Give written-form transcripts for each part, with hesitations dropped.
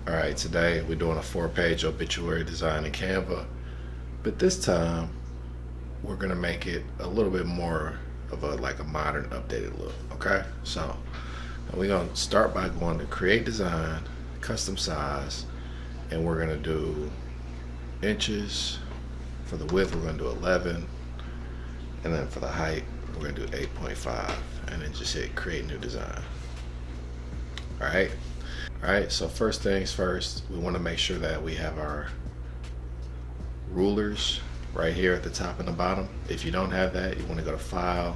Alright, today we're doing a 4-page obituary design in Canva, but this time we're gonna make it a little bit more of a modern updated look. Okay, so we're gonna start by going to create design, custom size, and we're gonna do inches. For the width we're gonna do 11, and then for the height we're gonna do 8.5, and then just hit create new design. Alright, so first things first, we want to make sure that we have our rulers right here at the top and the bottom. If you don't have that, you want to go to File,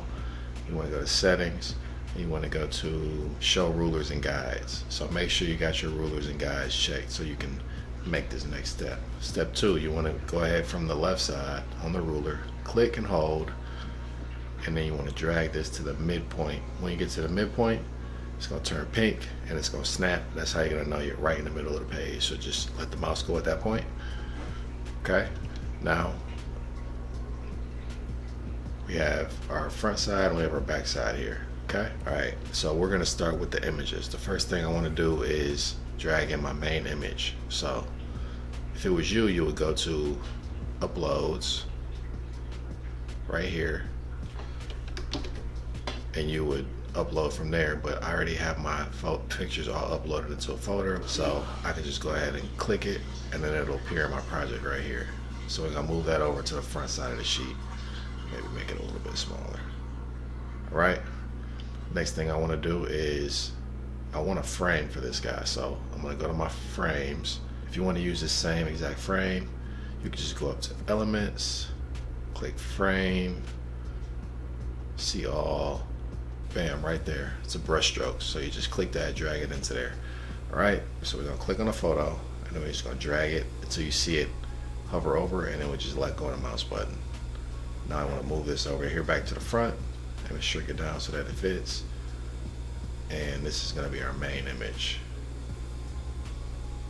you want to go to Settings, and you want to go to Show Rulers and Guides. So make sure you got your rulers and guides checked so you can make this next step. Step 2, you want to go ahead from the left side on the ruler, click and hold, and then you want to drag this to the midpoint. When you get to the midpoint, it's going to turn pink and it's going to snap. That's how you're going to know you're right in the middle of the page. So just let the mouse go at that point. Okay, now we have our front side and we have our back side here. Okay, alright, so we're going to start with the images. The first thing I want to do is drag in my main image. So if it was you, you would go to Uploads right here and you would upload from there, but I already have my pictures all uploaded into a folder, so I can just go ahead and click it and then it'll appear in my project right here. So we're gonna move that over to the front side of the sheet, maybe make it a little bit smaller. All right, next thing I want to do is I want a frame for this guy, so I'm gonna go to my frames. If you want to use the same exact frame, you can just go up to Elements, click Frame, see all, bam, right there. It's a brush stroke, so you just click that, drag it into there. All right, so we're gonna click on the photo and then we're just gonna drag it until you see it hover over, and then we just let go of the mouse button. Now I want to move this over here back to the front and we shrink it down so that it fits, and this is gonna be our main image.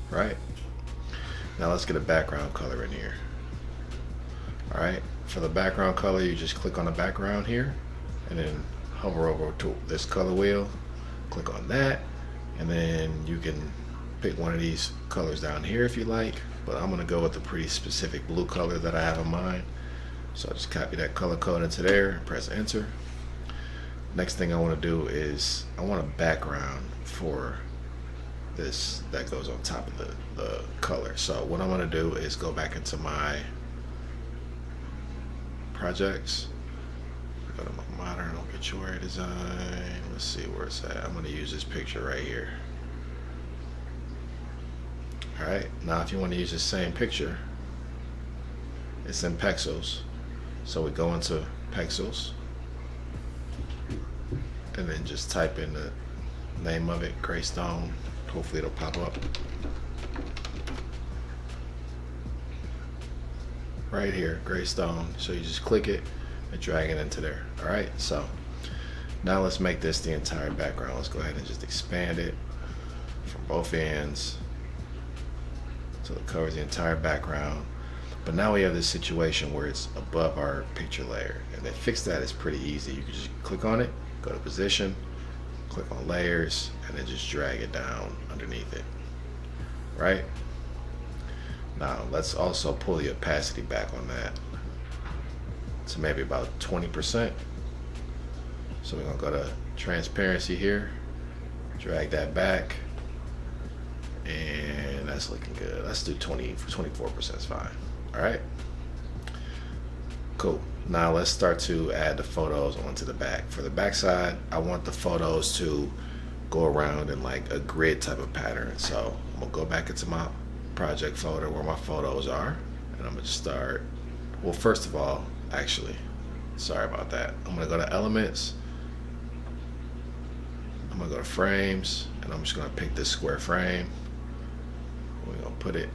Right, now let's get a background color in here. All right, for the background color, you just click on the background here and then hover over to this color wheel, click on that, and then you can pick one of these colors down here if you like, but I'm gonna go with the pretty specific blue color that I have in mind. So I'll just copy that color code into there and press enter. Next thing I want to do is I want a background for this that goes on top of the color. So what I'm gonna do is go back into my projects, go to my modern obituary design. Let's see where it's at. I'm going to use this picture right here. Alright, now if you want to use the same picture, it's in pixels. So we go into pixels and then just type in the name of it, Greystone. Hopefully it'll pop up. Right here, Greystone. So you just click it and drag it into there. All right, so now let's make this the entire background. Let's go ahead and just expand it from both ends so it covers the entire background. But now we have this situation where it's above our picture layer, and to fix that is pretty easy. You can just click on it, go to position, click on layers, and then just drag it down underneath it. Right, now let's also pull the opacity back on that to maybe about 20%. So we're gonna go to transparency here, drag that back, and that's looking good. Let's do 24%, is fine. All right, cool. Now let's start to add the photos onto the back. For the back side, I want the photos to go around in like a grid type of pattern. So I'm gonna go back into my project folder where my photos are, and I'm gonna start, well, first of all, actually, sorry about that. I'm gonna go to Elements, I'm gonna go to Frames, and I'm just gonna pick this square frame. We're gonna put it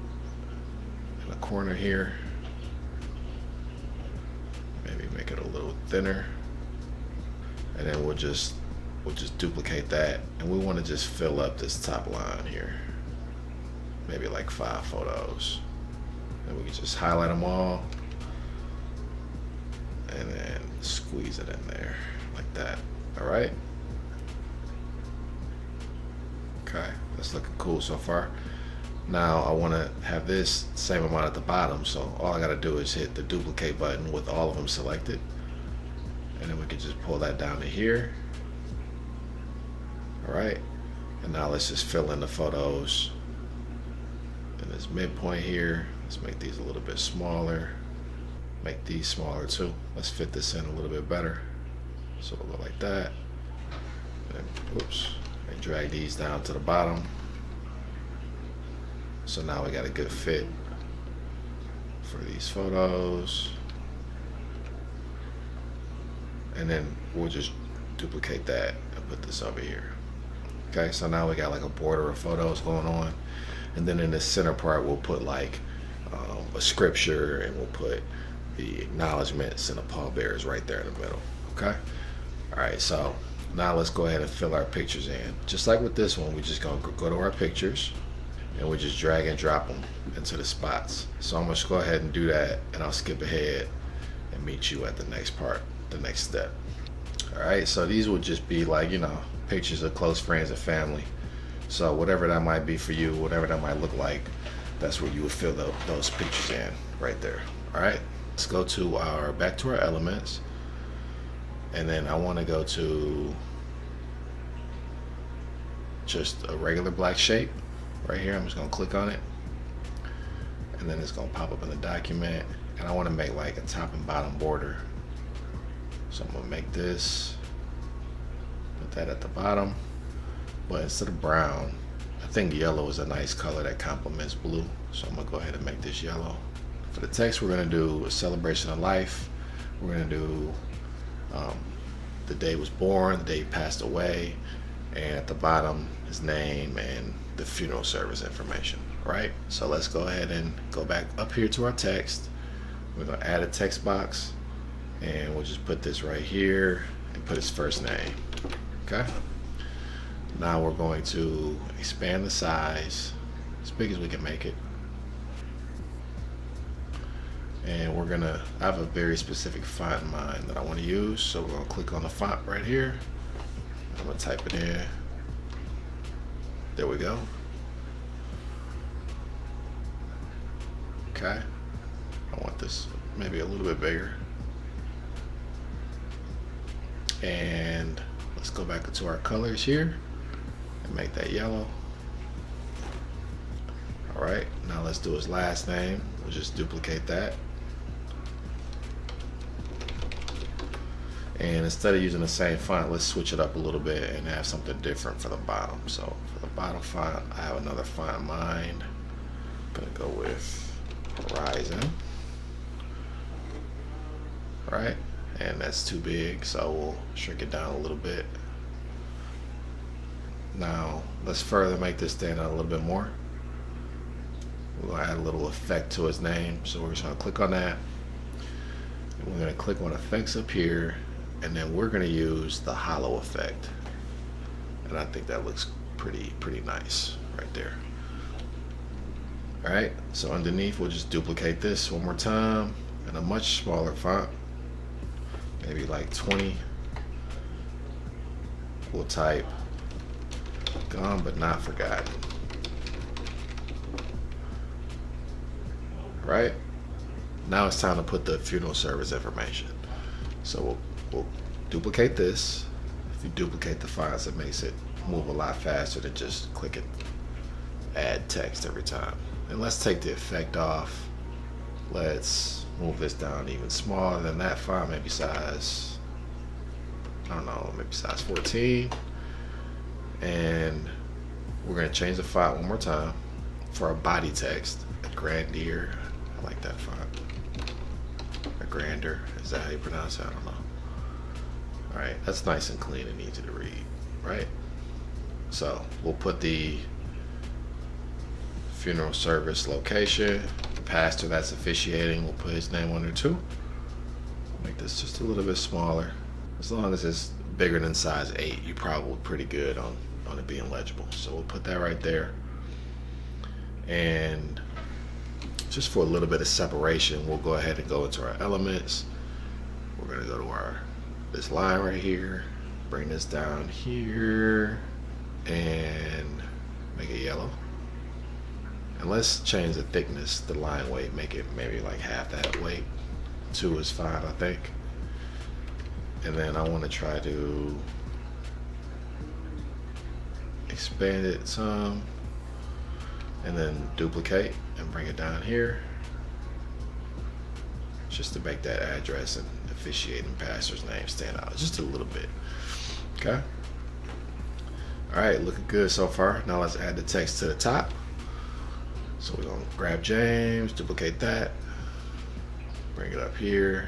in the corner here. Maybe make it a little thinner, and then we'll just duplicate that, and we want to just fill up this top line here, maybe like 5 photos, and we can just highlight them all and then squeeze it in there like that. All right, okay, that's looking cool so far. Now I want to have this same amount at the bottom, so all I got to do is hit the duplicate button with all of them selected, and then we can just pull that down to here. All right, and now let's just fill in the photos in this midpoint here. Let's make these a little bit smaller, make these smaller too. Let's fit this in a little bit better, so it'll go like that. And oops, and drag these down to the bottom. So now we got a good fit for these photos. And then we'll just duplicate that and put this over here. Okay, so now we got like a border of photos going on. And then in the center part, we'll put like a scripture, and we'll put the acknowledgements and the pallbearers right there in the middle. Okay. All right, so now let's go ahead and fill our pictures in. Just like with this one, we just gonna go to our pictures, and we just drag and drop them into the spots. So I'm gonna just go ahead and do that, and I'll skip ahead and meet you at the next part, the next step. All right, so these would just be like, you know, pictures of close friends and family. So whatever that might be for you, whatever that might look like, that's where you would fill those pictures in right there. All right, let's go to back to our elements, and then I want to go to just a regular black shape right here. I'm just gonna click on it, and then it's gonna pop up in the document, and I want to make like a top and bottom border. So I'm gonna make this, put that at the bottom, but instead of brown, I think yellow is a nice color that complements blue. So I'm gonna go ahead and make this yellow. For the text, we're gonna do a celebration of life. We're gonna do the day was born, the day he passed away, and at the bottom, his name and the funeral service information, right? So let's go ahead and go back up here to our text. We're gonna add a text box, and we'll just put this right here and put his first name, okay? Now we're going to expand the size as big as we can make it. And we're gonna, I have a very specific font in mind that I wanna use, so we're gonna click on the font right here. I'm gonna type it in. There we go. Okay, I want this maybe a little bit bigger. And let's go back into our colors here and make that yellow. All right, now let's do his last name. We'll just duplicate that. And instead of using the same font, let's switch it up a little bit and have something different for the bottom. So for the bottom font, I have another font in mind. I'm gonna go with Horizon. All right, and that's too big, so we'll shrink it down a little bit. Now let's further make this stand out a little bit more. We're gonna add a little effect to his name, so we're just gonna click on that, and we're gonna click on effects up here, and then we're gonna use the hollow effect, and I think that looks pretty nice right there. All right, so underneath we'll just duplicate this one more time in a much smaller font, maybe like 20. We'll type "Gone but not forgotten." Right? Now it's time to put the funeral service information. So we'll duplicate this. If you duplicate the fonts, it makes it move a lot faster than just clicking add text every time. And let's take the effect off. Let's move this down even smaller than that font, maybe size, I don't know, maybe size 14. And we're gonna change the font one more time for our body text, a Grandier. I like that font. A Grander, is that how you pronounce it? I don't know. All right, that's nice and clean and easy to read, right? So we'll put the funeral service location, the pastor that's officiating, we'll put his name on there too. Make this just a little bit smaller. As long as it's bigger than size 8, you're probably pretty good on it being legible. So we'll put that right there. And just for a little bit of separation, we'll go ahead and go into our elements. We're gonna go to this line right here, bring this down here, and make it yellow. And let's change the thickness, the line weight, make it maybe like half that weight. 2 is fine, I think. And then I want to try to expand it some, and then duplicate and bring it down here, just to make that address and officiating pastor's name stand out just a little bit. Okay. All right, looking good so far. Now let's add the text to the top. So we're gonna grab James, duplicate that, bring it up here,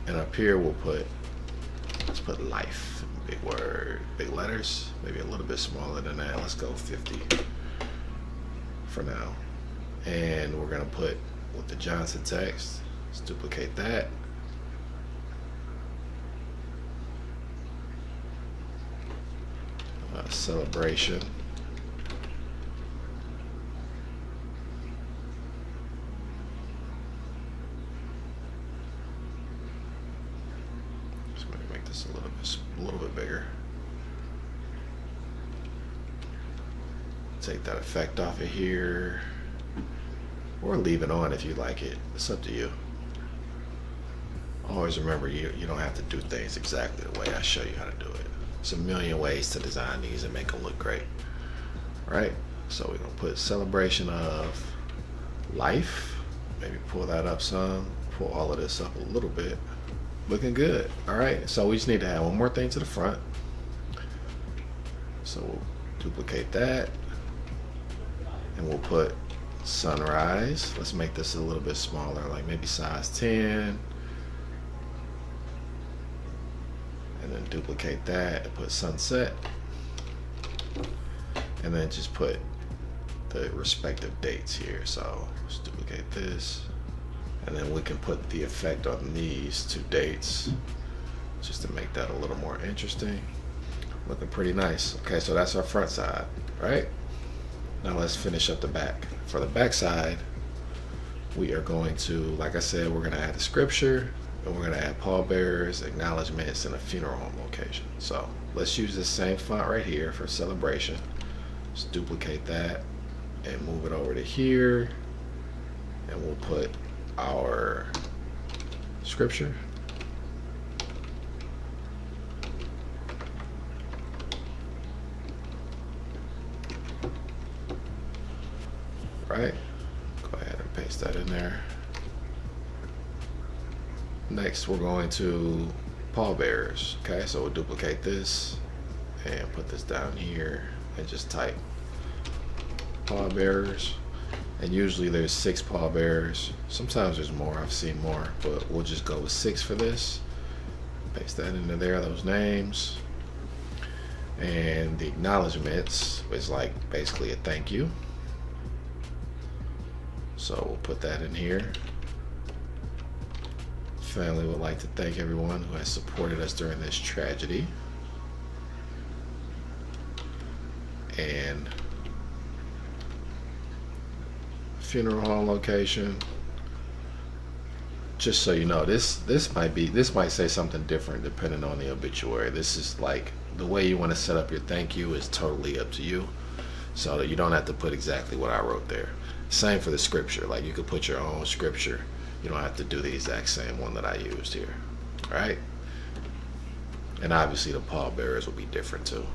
and up here let's put life, big word, big letters, maybe a little bit smaller than that. Let's go 50 for now. And we're gonna put with the Johnson text, let's duplicate that. Celebration. Just going to make this a little bit bigger. Take that effect off of here, or leave it on if you like it. It's up to you. Always remember, you don't have to do things exactly the way I show you how to do it. There's a million ways to design these and make them look great, right? So we're gonna put celebration of life. Maybe pull that up some, pull all of this up a little bit. Looking good. All right, so we just need to add one more thing to the front. So we'll duplicate that, and we'll put sunrise. Let's make this a little bit smaller, like maybe size 10. And then duplicate that and put sunset, and then just put the respective dates here. So let's duplicate this, and then we can put the effect on these 2 dates just to make that a little more interesting. Looking pretty nice. Okay, so that's our front side, right? Now let's finish up the back. For the back side, we are going to, like I said, we're going to add the scripture, and we're going to add pallbearers, acknowledgments, and a funeral home location. So let's use the same font right here for celebration. Just duplicate that and move it over to here, and we'll put our scripture. Right? Go ahead and paste that in there. Next, we're going to pallbearers. Okay, so we'll duplicate this and put this down here and just type pallbearers. And usually there's 6 pallbearers. Sometimes there's more, I've seen more, but we'll just go with 6 for this. Paste that into there, those names. And the acknowledgments is like basically a thank you. So we'll put that in here. Family would like to thank everyone who has supported us during this tragedy. And funeral home location. Just so you know, this might say something different depending on the obituary. This is like the way you want to set up your thank you is totally up to you, so that you don't have to put exactly what I wrote there. Same for the scripture. Like you could put your own scripture. You don't have to do the exact same one that I used here. All right? And obviously the pallbearers will be different too.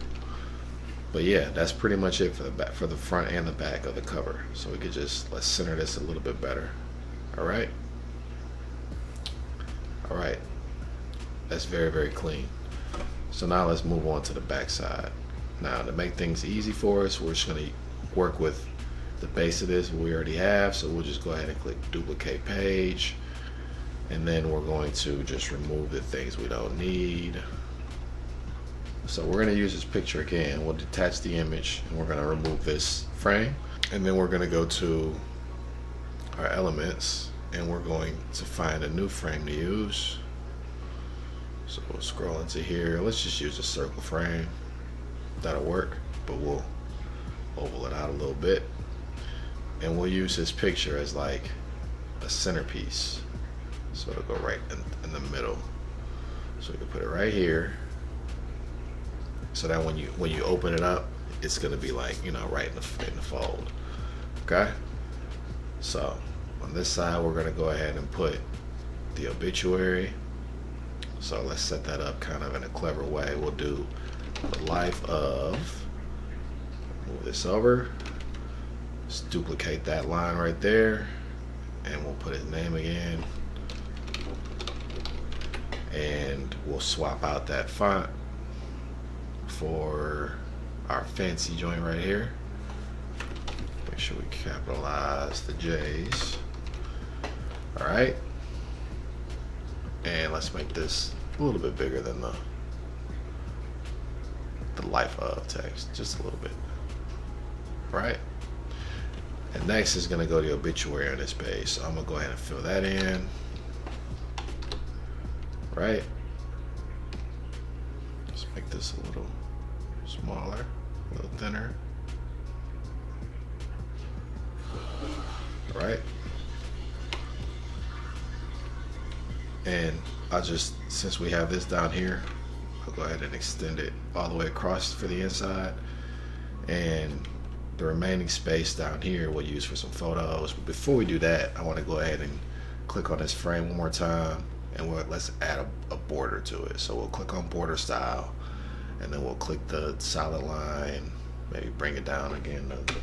But yeah, that's pretty much it for the back, for the front and the back of the cover. So we could just, let's center this a little bit better. All right? All right. That's very, very clean. So now let's move on to the back side. Now to make things easy for us, we're just gonna work with the base of this we already have, so we'll just go ahead and click duplicate page, and then we're going to just remove the things we don't need. So we're going to use this picture again. We'll detach the image, and we're going to remove this frame, and then we're going to go to our elements, and we're going to find a new frame to use. So we'll scroll into here. Let's just use a circle frame. That'll work, but we'll oval it out a little bit. And we'll use this picture as like a centerpiece. So it'll go right in the middle. So we can put it right here. So that when you open it up, it's gonna be like, you know, right in the fold. Okay? So on this side, we're gonna go ahead and put the obituary. So let's set that up kind of in a clever way. We'll do the life of, move this over, just duplicate that line right there, and we'll put his name again. And we'll swap out that font for our fancy joint right here. Make sure we capitalize the J's. All right. And let's make this a little bit bigger than the life of text, just a little bit. Right. And next is gonna go the obituary on this page. So I'm gonna go ahead and fill that in. Right. Let's make this a little smaller, a little thinner. Right. And I'll just, since we have this down here, I'll go ahead and extend it all the way across for the inside. And the remaining space down here we'll use for some photos. But before we do that, I want to go ahead and click on this frame one more time, and let's add a border to it. So we'll click on border style, and then we'll click the solid line, maybe bring it down again to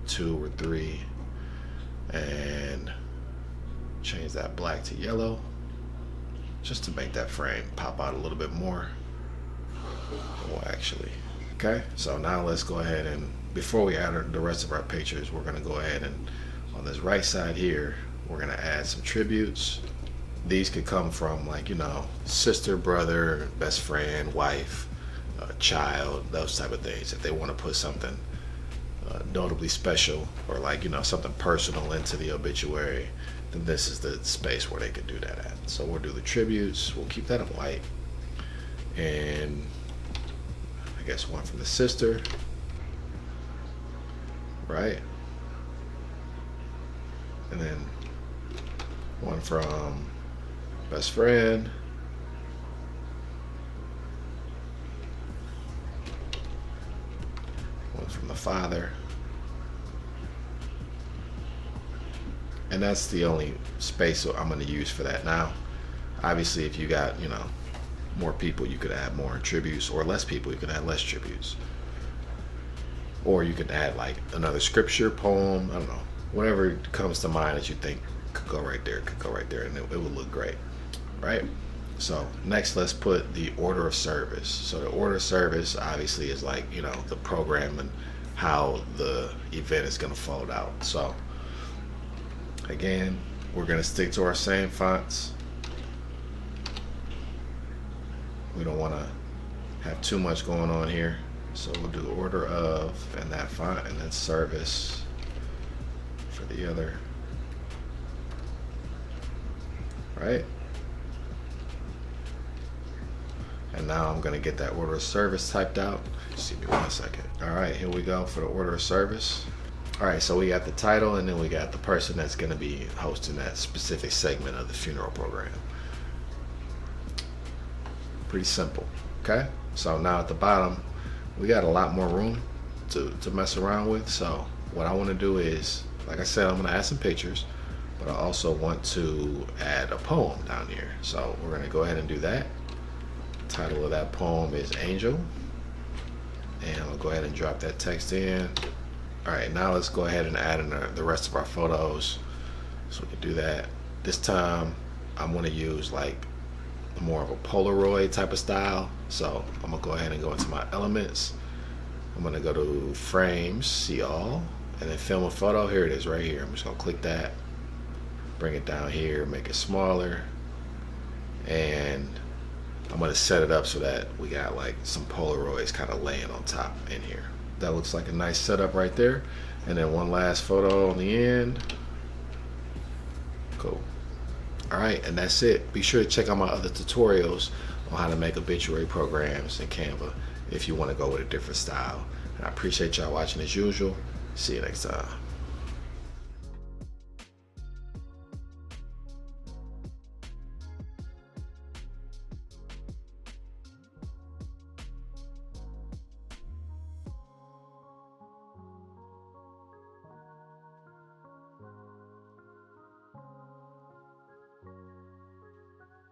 2 or 3, and change that black to yellow, just to make that frame pop out a little bit more. Well, actually, okay, so now let's go ahead and, before we add the rest of our pictures, we're gonna go ahead and on this right side here, we're gonna add some tributes. These could come from, like, you know, sister, brother, best friend, wife, child, those type of things. If they want to put something notably special, or, like, you know, something personal into the obituary, then this is the space where they could do that at. So we'll do the tributes. We'll keep that in white, and I guess one from the sister, right? And then one from best friend, one from the father, and that's the only space I'm going to use for that. Now, obviously, if you got, you know, more people, you could add more tributes, or less people, you could add less tributes, or you could add like another scripture, poem, I don't know, whatever comes to mind that you think could go right there, and it would look great, right? So next, let's put the order of service. So the order of service obviously is, like, you know, the program and how the event is going to fold out. So again, we're going to stick to our same fonts. We don't want to have too much going on here, so we'll do order of and that font, and then service for the other, right? And now I'm going to get that order of service typed out. Just give me 1 second. All right, here we go for the order of service. All right, so we got the title, and then we got the person that's going to be hosting that specific segment of the funeral program. Pretty simple, okay? So now at the bottom, we got a lot more room to mess around with. So what I want to do is, like I said, I'm going to add some pictures, but I also want to add a poem down here. So we're going to go ahead and do that. Title of that poem is Angel, and I'll go ahead and drop that text in. All right, now let's go ahead and add in the rest of our photos. So we can do that. This time I'm going to use like more of a Polaroid type of style. So I'm gonna go ahead and go into my elements. I'm gonna go to frames, see all, and then film a photo. Here it is right here. I'm just gonna click that, bring it down here, make it smaller, and I'm gonna set it up so that we got like some Polaroids kind of laying on top in here. That looks like a nice setup right there. And then one last photo on the end. Cool. All right, and that's it. Be sure to check out my other tutorials on how to make obituary programs in Canva if you want to go with a different style. And I appreciate y'all watching as usual. See you next time.